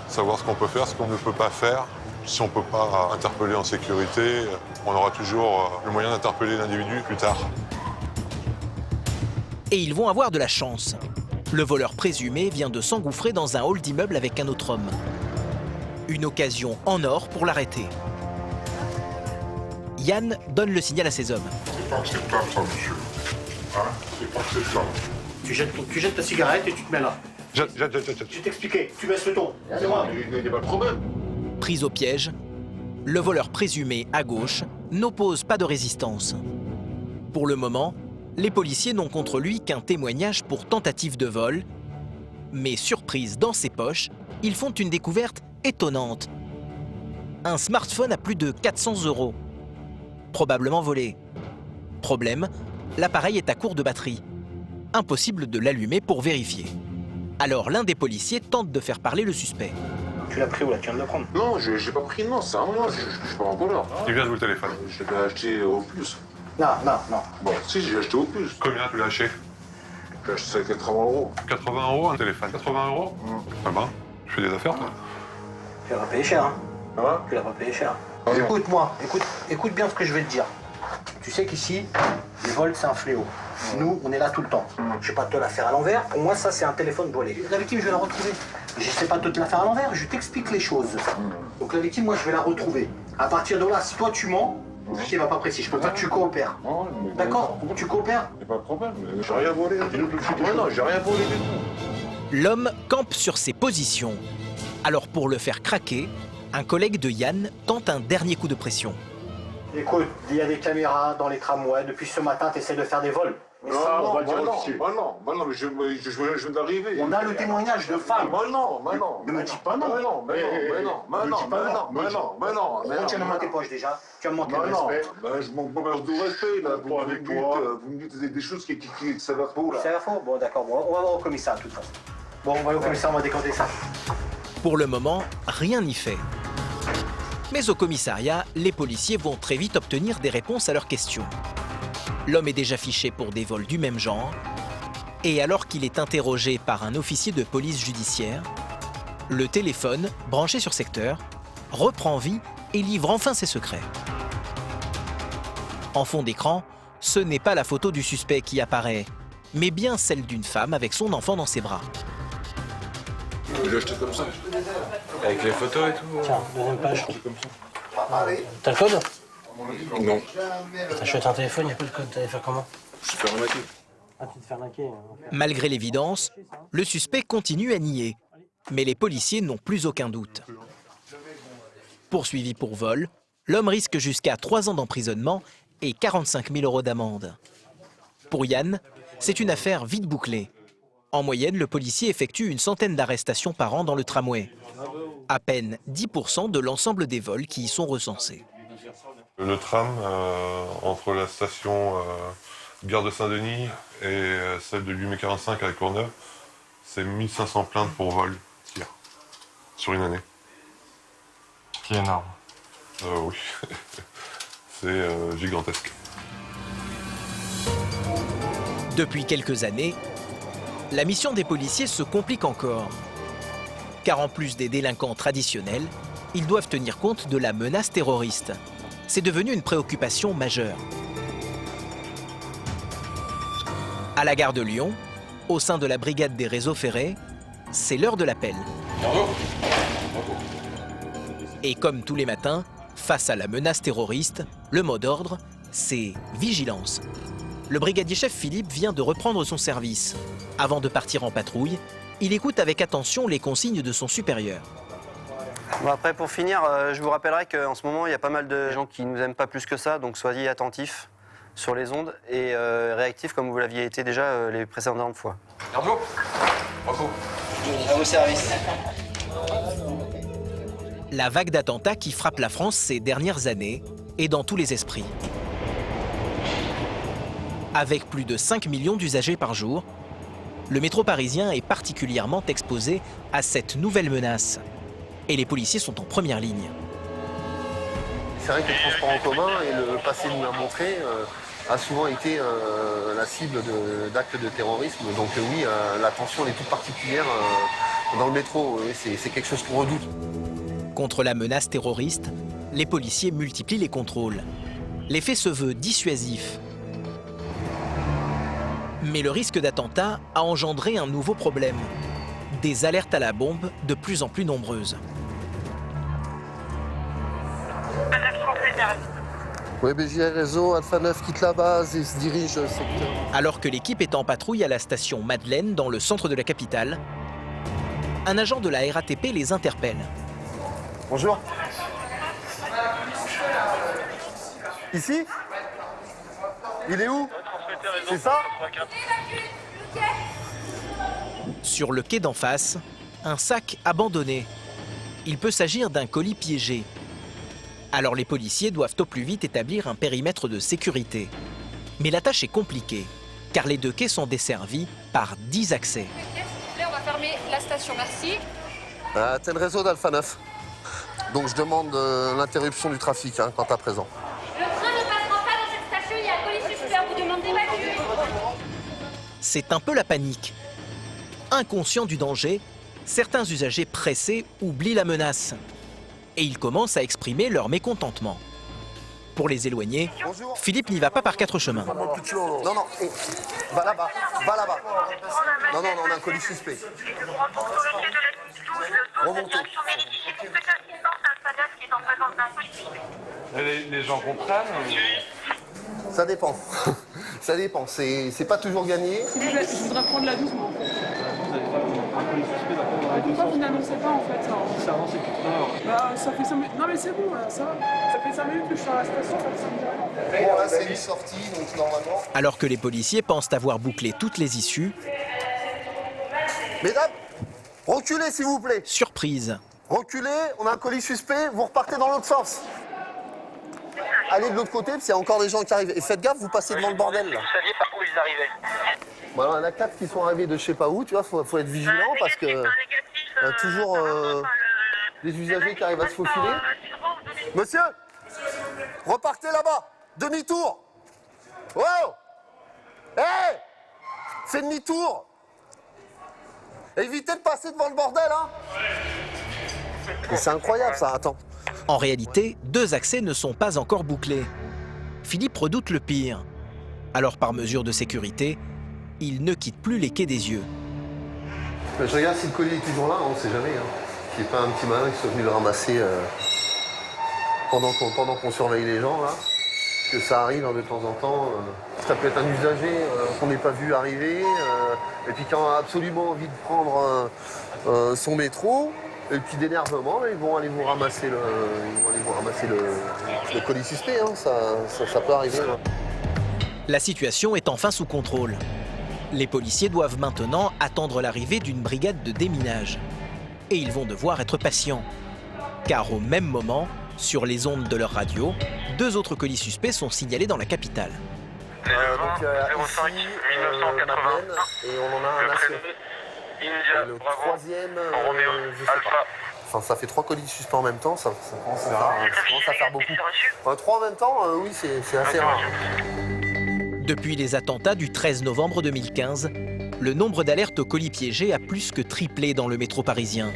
savoir ce qu'on peut faire, ce qu'on ne peut pas faire. Si on ne peut pas interpeller en sécurité, on aura toujours le moyen d'interpeller l'individu plus tard. Et ils vont avoir de la chance. Le voleur présumé vient de s'engouffrer dans un hall d'immeuble avec un autre homme. Une occasion en or pour l'arrêter. Yann donne le signal à ses hommes. C'est pas acceptable ça, monsieur. Hein? C'est pas acceptable. Tu jettes ta cigarette et tu te mets là. Je t'expliquais, tu baisses le ton. C'est moi. Il n'y a pas de problème. Pris au piège, le voleur présumé à gauche n'oppose pas de résistance. Pour le moment, les policiers n'ont contre lui qu'un témoignage pour tentative de vol. Mais surprise, dans ses poches, ils font une découverte étonnante. Un smartphone à plus de 400 €. Probablement volé. Problème, l'appareil est à court de batterie. Impossible de l'allumer pour vérifier. Alors l'un des policiers tente de faire parler le suspect. Tu l'as pris où là? Tu viens de le prendre? Non, je n'ai pas pris, non, c'est un moment, je suis pas un voleur. Il vient de vous le téléphone. Je l'ai acheté au plus. Non. Bon, si, j'ai acheté au plus. Combien tu l'as acheté? J'ai acheté ça à 80 €. 80 € un téléphone. 80 €? Ah ben, je fais des affaires, toi. Tu l'as pas payé cher, hein? Hein? Tu l'as pas payé cher. Écoute-moi, écoute bien ce que je vais te dire. Tu sais qu'ici, les vols, c'est un fléau. Nous, on est là tout le temps. Je vais pas te la faire à l'envers. Pour moi, ça, c'est un téléphone volé. La victime, je vais la retrouver. Je sais pas te la faire à l'envers, je t'explique les choses. Donc la victime, moi, je vais la retrouver. À partir de là, si toi, tu mens, la victime va pas précis. Je peux pas que tu coopères. D'accord? Tu coopères? Il n'y a pas de problème. J'ai rien volé. Non, j'ai rien volé du tout. L'homme campe sur ses positions. Alors pour le faire craquer, un collègue de Yann tente un dernier coup de pression. Écoute, il y a des caméras dans les tramways. Depuis ce matin, tu essaies de faire des vols. Mais ça, on va le dire au officier. Non, mais je viens d'arriver. On a le témoignage de femmes. Non. Ne me dis pas non. Non. Retiens-moi tes poches déjà. Tu vas me manquer de respect. Je manque pas de respect, là. Vous me dites des choses qui s'avèrent faux, là. Ça va faux? Bon, d'accord. Bon, on va voir au commissariat, de toute façon. Bon, on va aller au commissariat, on va décanter ça. Pour le moment, rien n'y fait. Mais au commissariat, les policiers vont très vite obtenir des réponses à leurs questions. L'homme est déjà fiché pour des vols du même genre. Et alors qu'il est interrogé par un officier de police judiciaire, le téléphone, branché sur secteur, reprend vie et livre enfin ses secrets. En fond d'écran, ce n'est pas la photo du suspect qui apparaît, mais bien celle d'une femme avec son enfant dans ses bras. Je l'ai acheté comme ça. Avec les photos et tout. Tiens, deuxième page. T'as le code? Non. T'achètes un téléphone, il n'y a pas le code. T'allais faire comment? Je suis fait arnaquer. Ah, tu te fais arnaquer. Malgré l'évidence, le suspect continue à nier. Mais les policiers n'ont plus aucun doute. Poursuivi pour vol, l'homme risque jusqu'à 3 ans d'emprisonnement et 45 000 € d'amende. Pour Yann, c'est une affaire vite bouclée. En moyenne, le policier effectue une centaine d'arrestations par an dans le tramway. À peine 10% de l'ensemble des vols qui y sont recensés. Le tram, entre la station Gare de Saint-Denis et celle de l'UME 45 à Courneuve, c'est 1500 plaintes pour vol tir sur une année. Qui est énorme. Oui, c'est gigantesque. Depuis quelques années, la mission des policiers se complique encore. Car en plus des délinquants traditionnels, ils doivent tenir compte de la menace terroriste. C'est devenu une préoccupation majeure. À la gare de Lyon, au sein de la brigade des réseaux ferrés, c'est l'heure de l'appel. Et comme tous les matins, face à la menace terroriste, le mot d'ordre, c'est vigilance. Le brigadier chef Philippe vient de reprendre son service. Avant de partir en patrouille, il écoute avec attention les consignes de son supérieur. Bon, après, pour finir, je vous rappellerai qu'en ce moment, il y a pas mal de gens qui ne nous aiment pas plus que ça, donc soyez attentifs sur les ondes et réactifs comme vous l'aviez été déjà les précédentes fois. Herbo, bravo. À vos services. La vague d'attentats qui frappe la France ces dernières années est dans tous les esprits. Avec plus de 5 millions d'usagers par jour, le métro parisien est particulièrement exposé à cette nouvelle menace. Et les policiers sont en première ligne. C'est vrai que le transport en commun, et le passé nous l'a montré, a souvent été la cible d'actes de terrorisme. Donc oui, la tension est toute particulière dans le métro. C'est quelque chose qu'on redoute. Contre la menace terroriste, les policiers multiplient les contrôles. L'effet se veut dissuasif. Mais le risque d'attentat a engendré un nouveau problème. Des alertes à la bombe de plus en plus nombreuses. Oui, BJR Réseau, Alpha 9 quitte la base et se dirige au secteur. Alors que l'équipe est en patrouille à la station Madeleine, dans le centre de la capitale, un agent de la RATP les interpelle. Bonjour. Ici? Il est où? C'est ça? Sur le quai d'en face, un sac abandonné. Il peut s'agir d'un colis piégé. Alors les policiers doivent au plus vite établir un périmètre de sécurité. Mais la tâche est compliquée, car les deux quais sont desservis par 10 accès. S'il vous plaît, on va fermer la station, merci. Tel réseau d'Alpha 9. Donc je demande l'interruption du trafic quant à présent. Le train ne passera pas dans cette station, il y a un colis suspect, on vous demande d'évacuer. C'est un peu la panique. Inconscients du danger, certains usagers pressés oublient la menace. Et ils commencent à exprimer leur mécontentement. Pour les éloigner, Philippe n'y va pas par 4 chemins. Non, non, va là-bas, va là-bas. Non, non, on a un colis suspect. Remontez. Les gens comprennent. Ça dépend. Ça dépend. C'est pas toujours gagné. Je voudrais prendre la 12, moi, en fait. Pourquoi vous n'annoncez pas, en fait? Ça avance depuis tout à l'heure. Bah, ça fait 5 minutes. Non, mais c'est bon, là, ça va. Ça fait 5 minutes que je suis à la station, ça me dit rien. Bon, là, c'est une sortie, donc normalement. Alors que les policiers pensent avoir bouclé toutes les issues, mesdames, reculez, s'il vous plaît. Surprise. Reculez, on a un colis suspect, vous repartez dans l'autre sens. Allez de l'autre côté, parce qu'il y a encore des gens qui arrivent. Et faites gaffe, vous passez devant le bordel, là. Vous saviez par où ils arrivaient? Bon, alors, il y en a 4 qui sont arrivés de je sais pas où, tu vois, faut être vigilant parce que y a toujours des usagers qui arrivent à se faufiler. Monsieur, repartez là-bas, demi-tour. Wow. Hey, fais demi-tour. Évitez de passer devant le bordel, hein. C'est incroyable, ça, attends. En réalité, 2 accès ne sont pas encore bouclés. Philippe redoute le pire. Alors par mesure de sécurité, il ne quitte plus les quais des yeux. Je regarde si le colis est toujours là, on ne sait jamais. Qu'il n'y ait pas un petit malin qui soit venu le ramasser pendant qu'on surveille les gens, là. Parce que ça arrive de temps en temps. Ça peut être un usager qu'on n'ait pas vu arriver, et puis qui a absolument envie de prendre son métro. Et puis d'énervement, ils vont aller vous ramasser le colis suspect, hein. Ça peut arriver. Ouais. La situation est enfin sous contrôle. Les policiers doivent maintenant attendre l'arrivée d'une brigade de déminage. Et ils vont devoir être patients. Car au même moment, sur les ondes de leur radio, 2 autres colis suspects sont signalés dans la capitale. Donc ici, Madeleine, et on en a un national. Le troisième, je sais pas. Enfin, ça fait 3 colis suspects en même temps, ça commence à faire beaucoup. 3 en même temps, oui, c'est assez rare. Depuis les attentats du 13 novembre 2015, le nombre d'alertes aux colis piégés a plus que triplé dans le métro parisien.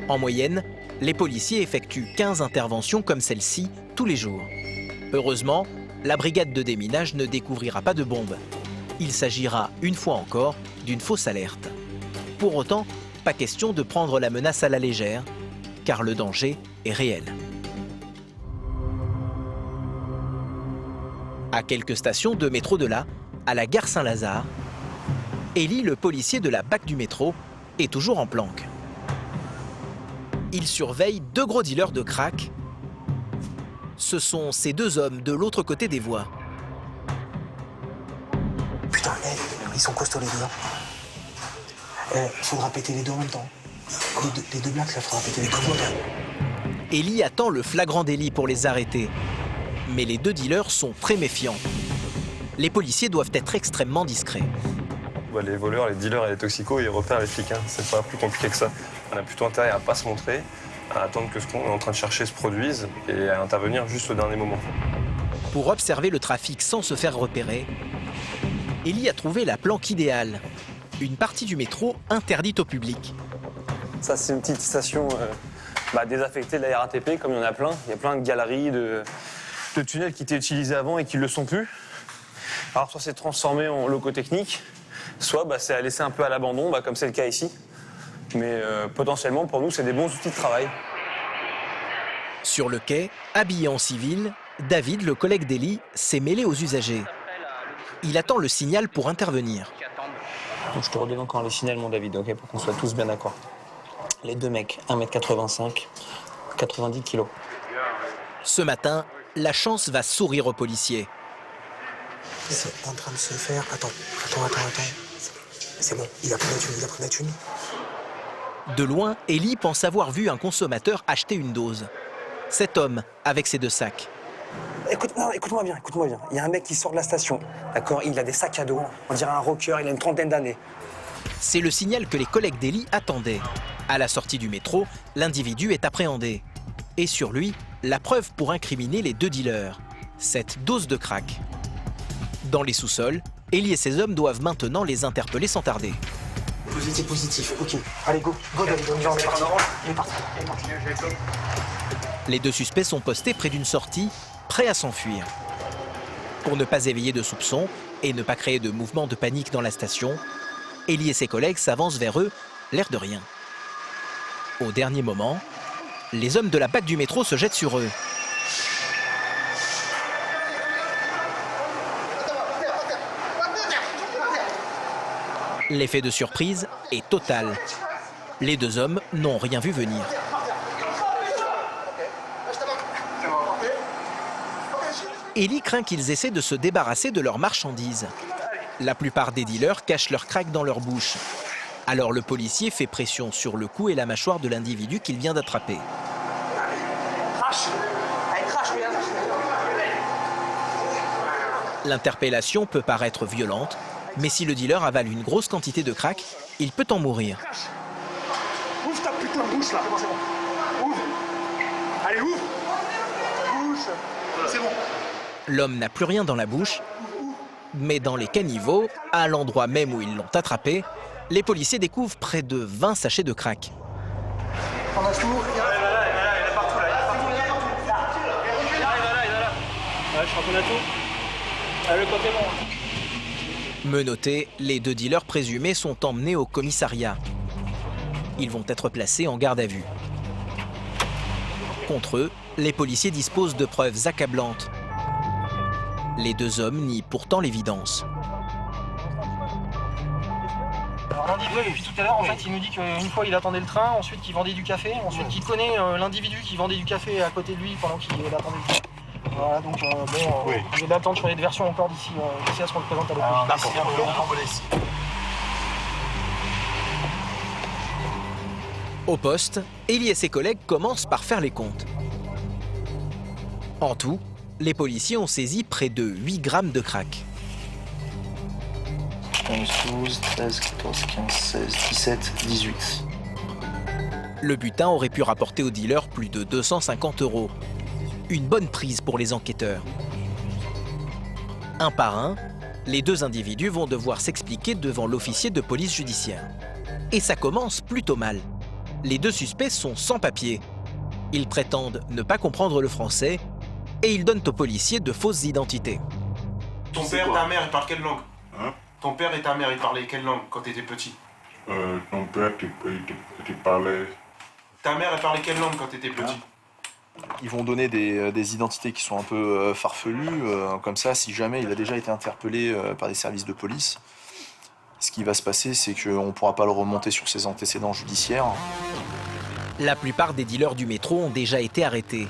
En moyenne, les policiers effectuent 15 interventions comme celle-ci tous les jours. Heureusement, la brigade de déminage ne découvrira pas de bombe. Il s'agira, une fois encore, d'une fausse alerte. Pour autant, pas question de prendre la menace à la légère, car le danger est réel. À quelques stations de métro de là, à la gare Saint-Lazare, Elie, le policier de la BAC du métro, est toujours en planque. Il surveille 2 gros dealers de crack. Ce sont ces 2 hommes de l'autre côté des voies. Putain, ils sont costauds les deux. Faudra péter les deux en même temps. Les deux blacks, là, faudra péter les deux en même temps. Elie attend le flagrant délit pour les arrêter. Mais les 2 dealers sont très méfiants. Les policiers doivent être extrêmement discrets. Les voleurs, les dealers et les toxicos, ils repèrent les flics. C'est pas plus compliqué que ça. On a plutôt intérêt à pas se montrer, à attendre que ce qu'on est en train de chercher se produise et à intervenir juste au dernier moment. Pour observer le trafic sans se faire repérer, Elie a trouvé la planque idéale. Une partie du métro interdite au public. Ça, c'est une petite station désaffectée de la RATP, comme il y en a plein. Il y a plein de galeries, de tunnels qui étaient utilisés avant et qui ne le sont plus. Alors, soit c'est transformé en locaux techniques, soit c'est à laisser un peu à l'abandon, comme c'est le cas ici. Mais potentiellement, pour nous, c'est des bons outils de travail. Sur le quai, habillé en civil, David, le collègue d'Elie, s'est mêlé aux usagers. Il attend le signal pour intervenir. Donc je te redonne encore le signal, mon David, ok, pour qu'on soit tous bien d'accord. Les 2 mecs, 1m85, 90 kg. Ce matin, la chance va sourire aux policiers. C'est en train de se faire. Attends. C'est bon, il a pris la thune, De loin, Elie pense avoir vu un consommateur acheter une dose. Cet homme, avec ses 2 sacs. Écoute-moi bien. Il y a un mec qui sort de la station, d'accord? Il a des sacs à dos, on dirait un rocker, il a une 30aine d'années. C'est le signal que les collègues d'Elie attendaient. À la sortie du métro, l'individu est appréhendé. Et sur lui, la preuve pour incriminer les 2 dealers. Cette dose de crack. Dans les sous-sols, Elie et ses hommes doivent maintenant les interpeller sans tarder. Positif, ok. Allez, go, David, on y va, il est parti. Les 2 suspects sont postés près d'une sortie, prêts à s'enfuir. Pour ne pas éveiller de soupçons et ne pas créer de mouvement de panique dans la station, Elie et ses collègues s'avancent vers eux, l'air de rien. Au dernier moment, les hommes de la BAC du métro se jettent sur eux. L'effet de surprise est total. Les 2 hommes n'ont rien vu venir. Elie craint qu'ils essaient de se débarrasser de leurs marchandises. La plupart des dealers cachent leur crack dans leur bouche. Alors le policier fait pression sur le cou et la mâchoire de l'individu qu'il vient d'attraper. L'interpellation peut paraître violente, mais si le dealer avale une grosse quantité de crack, il peut en mourir. Ouvre ta putain de bouche là, c'est bon. Ouvre. Allez, ouvre. Bouche. C'est bon. L'homme n'a plus rien dans la bouche, mais dans les caniveaux, à l'endroit même où ils l'ont attrapé, les policiers découvrent près de 20 sachets de crack. On a tout. Il est partout là. Il est là. Ouais, je crois qu'on a tout. Le côté bon. Menottés, les 2 dealers présumés sont emmenés au commissariat. Ils vont être placés en garde à vue. Contre eux, les policiers disposent de preuves accablantes. Les 2 hommes nient pourtant l'évidence. L'individu, depuis tout à l'heure, en fait, il nous dit qu'une fois il attendait le train, ensuite qu'il vendait du café, ensuite qu'il connaît l'individu qui vendait du café à côté de lui pendant qu'il attendait le train. Voilà, donc je vais l'attendre sur les versions encore d'ici à ce qu'on le présente à la police. Au poste, Elie et ses collègues commencent par faire les comptes. En tout, les policiers ont saisi près de 8 grammes de crack. 11, 12, 13, 14, 15, 16, 17, 18. Le butin aurait pu rapporter aux dealers plus de 250 €. Une bonne prise pour les enquêteurs. Un par un, les 2 individus vont devoir s'expliquer devant l'officier de police judiciaire. Et ça commence plutôt mal. Les 2 suspects sont sans papier. Ils prétendent ne pas comprendre le français et ils donnent aux policiers de fausses identités. Ton père et ta mère, ils parlent quelle langue? Ton père et ta mère, ils parlaient quelle langue quand t'étais petit? Ton père, tu parlais... Ta mère, elle parlait quelle langue quand t'étais petit? Ils vont donner des identités qui sont un peu farfelues, comme ça, si jamais il a déjà été interpellé par des services de police. Ce qui va se passer, c'est qu'on ne pourra pas le remonter sur ses antécédents judiciaires. La plupart des dealers du métro ont déjà été arrêtés.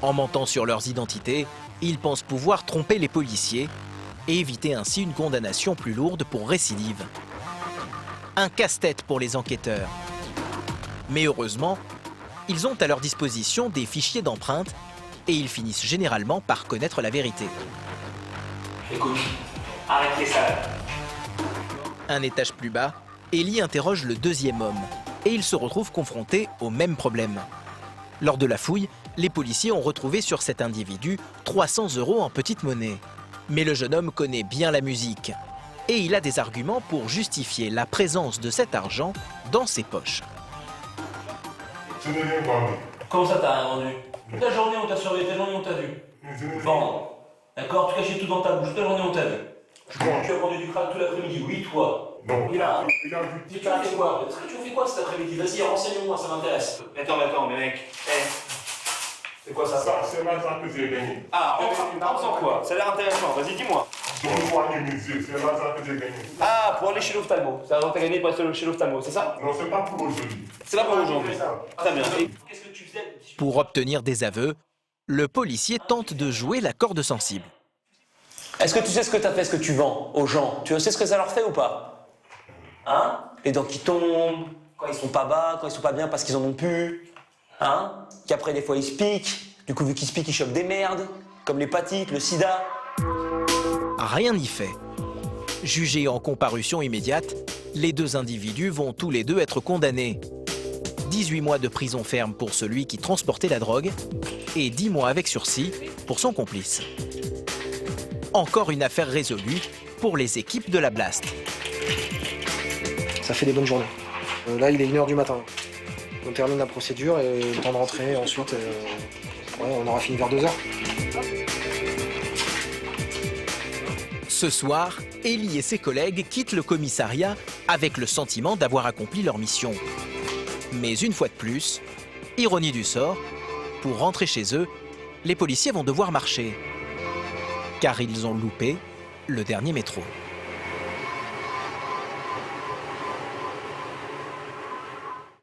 En mentant sur leurs identités, ils pensent pouvoir tromper les policiers et éviter ainsi une condamnation plus lourde pour récidive. Un casse-tête pour les enquêteurs. Mais heureusement, ils ont à leur disposition des fichiers d'empreintes et ils finissent généralement par connaître la vérité. Écoute, arrête-les ça. Un étage plus bas, Ellie interroge le deuxième homme et il se retrouve confronté au même problème. Lors de la fouille, les policiers ont retrouvé sur cet individu 300 € en petite monnaie. Mais le jeune homme connaît bien la musique et il a des arguments pour justifier la présence de cet argent dans ses poches. Je n'ai rien vendu. Comment ça t'as rien vendu? Toute la journée on t'a surveillé, toute la journée on t'a vu. Vendre. D'accord? Tu cachais tout dans ta bouche, toute la journée on t'a vu. Tu as vendu du crack tout l'après-midi, oui toi. Non. Il a vu. vu. Tu as fait quoi? Tu as fait quoi cet après-midi? Vas-y, renseigne-moi, ça m'intéresse. Attends, mais mec. C'est quoi ça? C'est l'argent que j'ai gagné. Ah, on sent quoi? Ça a l'air intéressant, vas-y, dis-moi. Donc, pour indemniser, c'est l'argent que j'ai gagné. Ah, pour aller chez l'ophtalmo. C'est l'argent que t'as gagné pour aller chez l'ophtalmo, c'est ça? Non, c'est pas pour aujourd'hui. C'est pas pour aujourd'hui. Très bien. Qu'est-ce que tu faisais? Pour obtenir des aveux, le policier tente de jouer la corde sensible. Est-ce que tu sais ce que t'as fait, ce que tu vends aux gens? Tu sais ce que ça leur fait ou pas? Hein? Les dents qui tombent, quand ils sont pas bas, quand ils sont pas bien parce qu'ils en ont plus. Hein? Qu'après des fois ils se piquent, du coup vu qu'ils se piquent ils chopent des merdes, comme l'hépatite, le sida. Rien n'y fait. Jugés en comparution immédiate, les deux individus vont tous les deux être condamnés. 18 mois de prison ferme pour celui qui transportait la drogue et 10 mois avec sursis pour son complice. Encore une affaire résolue pour les équipes de la Blast. Ça fait des bonnes journées. Là, il est 1h du matin. On termine la procédure et le temps de rentrer. Ensuite, on aura fini vers 2h. Ce soir, Ellie et ses collègues quittent le commissariat avec le sentiment d'avoir accompli leur mission. Mais une fois de plus, ironie du sort, pour rentrer chez eux, les policiers vont devoir marcher. Car ils ont loupé le dernier métro.